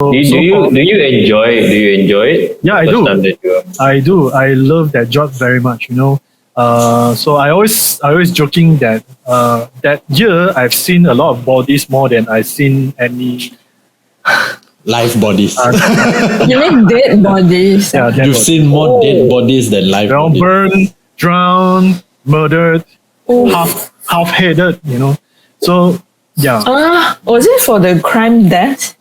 Do you enjoy it? Yeah, I First do. time that you I do. I love that job very much. So I always joking that that year I've seen a lot of bodies more than I've seen any. Live bodies. You mean dead bodies? Yeah, dead You've bodies. seen more dead bodies than live Well, bodies. burned, drowned, murdered, Oh. half-headed. So yeah. Was it for the crime death?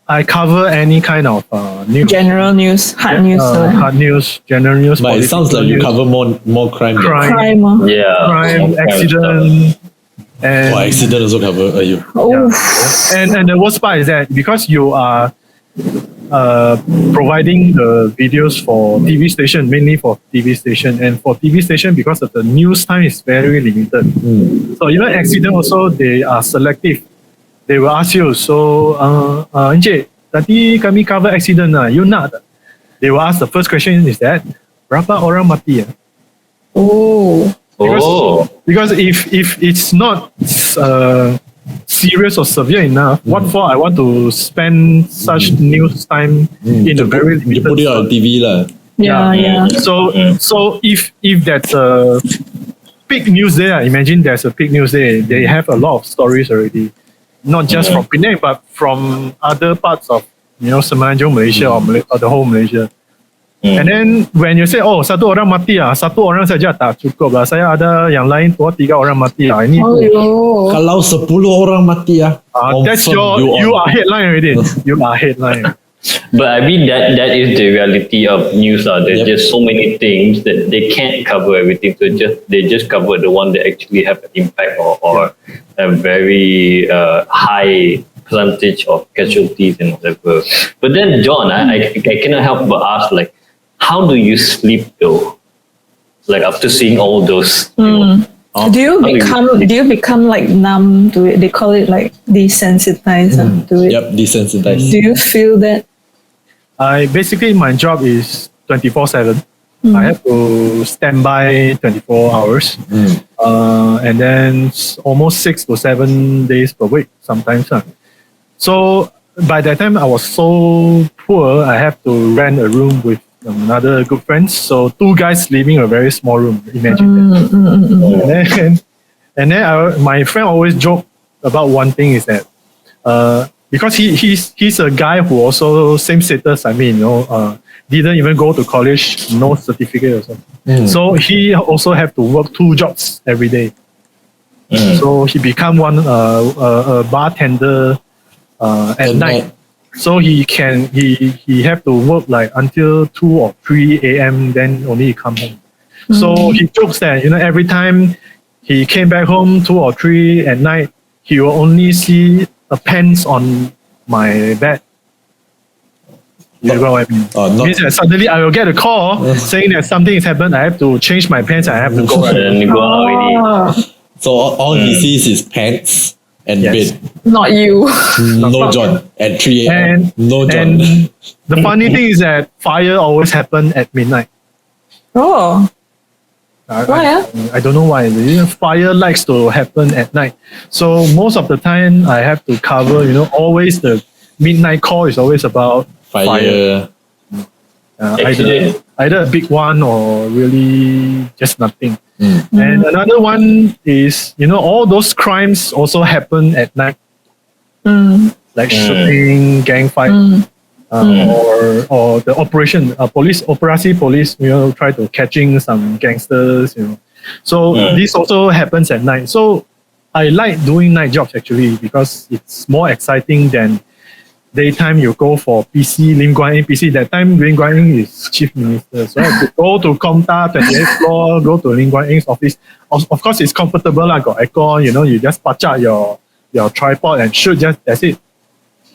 I cover any kind of news. General news, hard news, Hard news, general news. But it sounds political like you news, cover more crime. crime, crime. yeah crime, stuff. accident, and Oh, accident also cover you. Oh, and the worst part is that because you are providing the videos for TV station, mainly for TV station, and for TV station because of the news time is very limited. So even accident also they are selective. They will ask you, so Encik, tadi kami cover accident you nak tak? They will ask the first question is that berapa orang mati oh, Because if it's not serious or severe enough, what for I want to spend such news time in a very You limited put it on slot? TV lah. yeah. So if that's a big news there, imagine there's a big news there. They have a lot of stories already, not just from Penang but from other parts of Semenanjung Malaysia or the whole Malaysia. And then when you say, oh, satu orang mati satu orang saja tak cukup lah. Saya ada yang lain 2-3 orang mati Ini Oh, yo. Kalau 10 orang mati that's confirm you are headline already. You are headline. But I mean that is the reality of news. There's Yep. just so many things that they can't cover everything. So they just cover the one that actually have an impact or a very high percentage of casualties and whatever. But then John, I cannot help but ask, like, how do you sleep though? Like after seeing all those, Do you become like numb to it? They call it like desensitized to it. Yep, desensitized. Do you feel that? Basically my job is 24/7. I have to stand by 24 hours, and then almost 6 to 7 days per week sometimes. So by that time I was so poor, I have to rent a room with another good friends. So 2 guys living a very small room. Imagine that. And then my friend always joke about one thing is that because he's a guy who also same status. I mean, didn't even go to college, no certificate or something. So he also have to work 2 jobs every day. So he become a bartender at night. So he have to work like until 2 or 3 a.m. then only he come home. So he jokes that every time he came back home 2 or 3 at night, he will only see a pants on my bed. You know what I mean? Means that suddenly I will get a call saying that something has happened. I have to change my pants. I have to go. and you go out already. So all he sees is pants and Yes. bed. Not you. No John at 3 a.m. And No John. and the funny thing is that fire always happen at midnight. Oh, Why, I don't know why. Fire likes to happen at night. So most of the time I have to cover, always the midnight call is always about fire. Either a big one or really just nothing. And another one is, all those crimes also happen at night. Like shooting, gang fight, or the operation, operasi police, try to catching some gangsters, So this also happens at night. So I like doing night jobs actually because it's more exciting than daytime. You go for PC, Lim Guan Eng PC. That time Lim Guan Eng is chief minister, so I have to go to Komta 28th floor, go to Lim Guan Eng's office. Of course, it's comfortable, got aircon. You just patch out your tripod and shoot. That's it.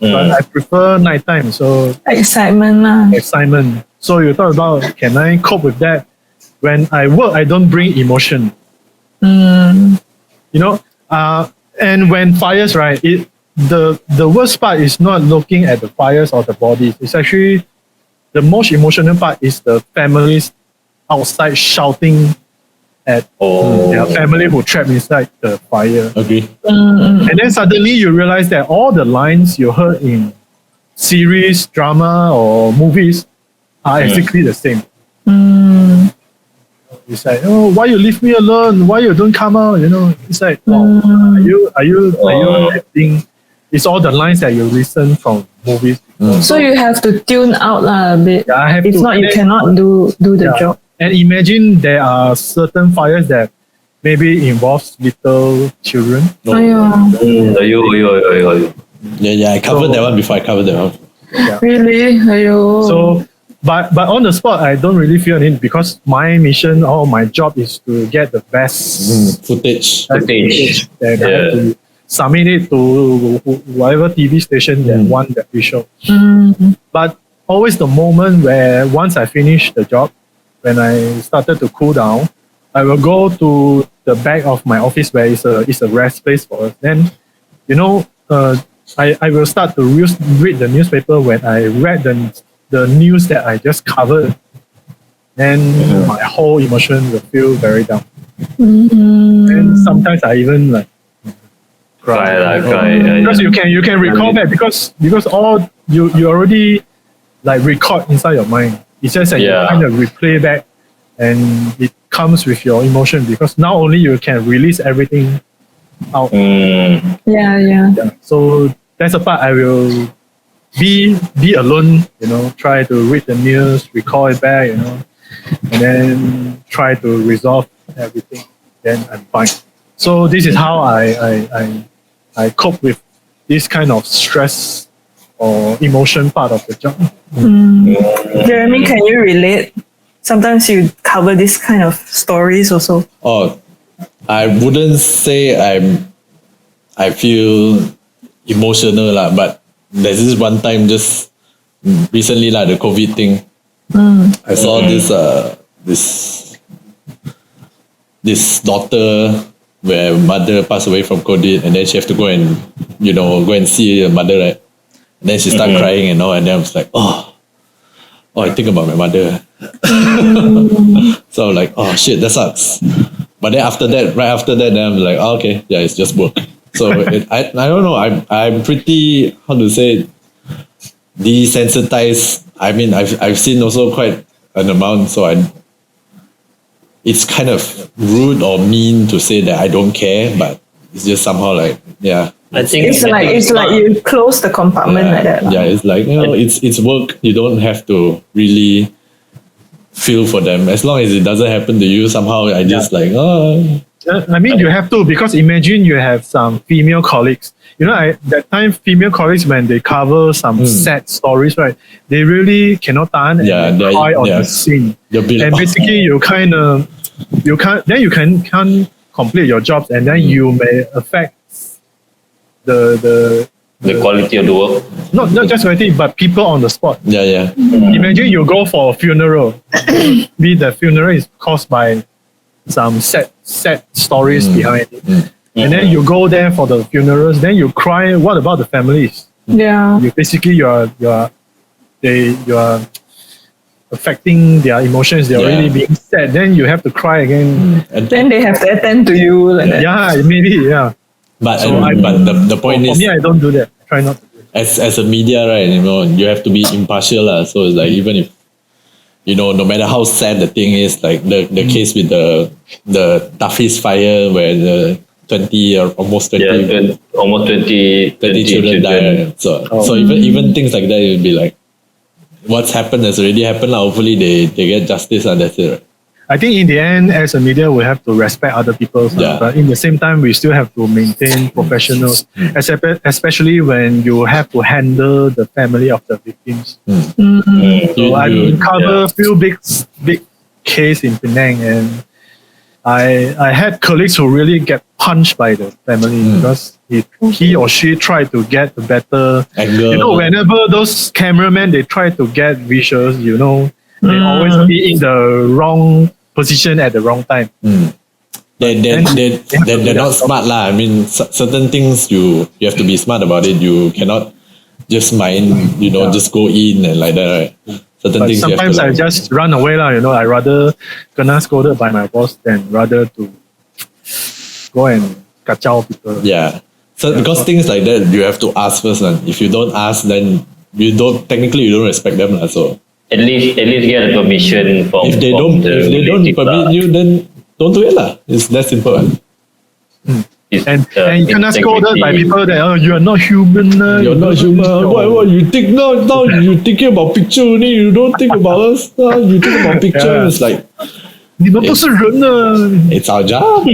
But I prefer nighttime. So excitement. Excitement. So you thought about, can I cope with that? When I work, I don't bring emotion. And when fires, right? The worst part is not looking at the fires or the bodies. It's actually the most emotional part is the families outside shouting at their family who trapped inside the fire. Agree. And then suddenly you realize that all the lines you heard in series, drama, or movies are exactly the same. It's like, oh, why you leave me alone? Why you don't come out? It's like, wow, are you acting? It's all the lines that you listen from movies. So you have to tune out a bit. Yeah, I have if to. not, you cannot do the job. And imagine there are certain fires that maybe involves little children. Yeah, I covered that one before. I covered that one. Really? Ayo. So, but on the spot, I don't really feel it because my mission or my job is to get the best Footage. Footage. and I have to submit it to whatever TV station that want that visual. But always the moment where once I finish the job, when I started to cool down, I will go to the back of my office where it's a rest place for us. Then, I will start to read the newspaper when I read the news that I just covered. Then my whole emotion will feel very down. And sometimes I even like cry. Because you can recall back because all you already like record inside your mind. It's just that you kind of replay back and it comes with your emotion because now only you can release everything out. Yeah. So that's the part I will be alone, try to read the news, recall it back, and then try to resolve everything. Then I'm fine. So this is how I cope with this kind of stress or emotion part of the job. Jeremy, can you relate? Sometimes you cover this kind of stories also. Oh, I wouldn't say I feel emotional lah, but there's this one time just recently the COVID thing. I saw this daughter where mother passed away from COVID, and then she have to go and see her mother, right? And then she started crying and all, and then I was like, oh, I think about my mother. So I'm like, oh shit, that sucks. But then right after that, then I'm like, oh, okay, yeah, it's just work. So I don't know. I'm pretty, how to say, desensitized. I mean, I've seen also quite an amount. So it's kind of rude or mean to say that I don't care, but it's just somehow like, yeah. I think it's like you close the compartment like that. Yeah, it's like, it's work. You don't have to really feel for them. As long as it doesn't happen to you, somehow I just like, oh. I mean, you have to, because imagine you have some female colleagues. That time female colleagues, when they cover some sad stories, right, they really cannot tahan and cry on the scene. And basically, you can't complete your jobs, and then you may affect the quality of the work. Not just quality, but people on the spot. Yeah. Imagine you go for a funeral. Maybe the funeral is caused by some sad stories behind it. And then you go there for the funerals, then you cry. What about the families? Yeah. You are affecting their emotions. They're already being sad. Then you have to cry again. And then they have to attend to you. Like that. Yeah, maybe, yeah. But the point for is, me, I don't do that. I try not to do it. As a media, right, you have to be impartial. So it's like, even if, no matter how sad the thing is, like the case with the Tafis fire where the 20 or almost 20 children died. So even things like that, it would be like, what's happened has already happened. Hopefully they get justice, and that's it. Right? I think in the end, as a media, we have to respect other people. But in the same time, we still have to maintain professional, especially when you have to handle the family of the victims. So I cover a few big case in Penang, and I had colleagues who really get punched by the family because he or she tried to get the better angle. Whenever those cameramen, they try to get visuals, they always be in the wrong position at the wrong time. They're not smart lah. I mean, certain things you have to be smart about it. You cannot just mind, just go in and like that, right? Certain things sometimes I just run away lah. I rather gonna scolded by my boss than rather to go and kacau people. Yeah. So because things like that, you have to ask first. And if you don't ask, then you don't respect them lah. So At least get a permission from. if they from don't relative permit lah. you, then don't do it lah. It's that simple. It's, And you cannot scolded by integrity. people that you are not human. You're not human. What you think now you thinking about picture only, you don't think about us. You think about picture. Yeah. It's like 你们不是人啊！ it's our job.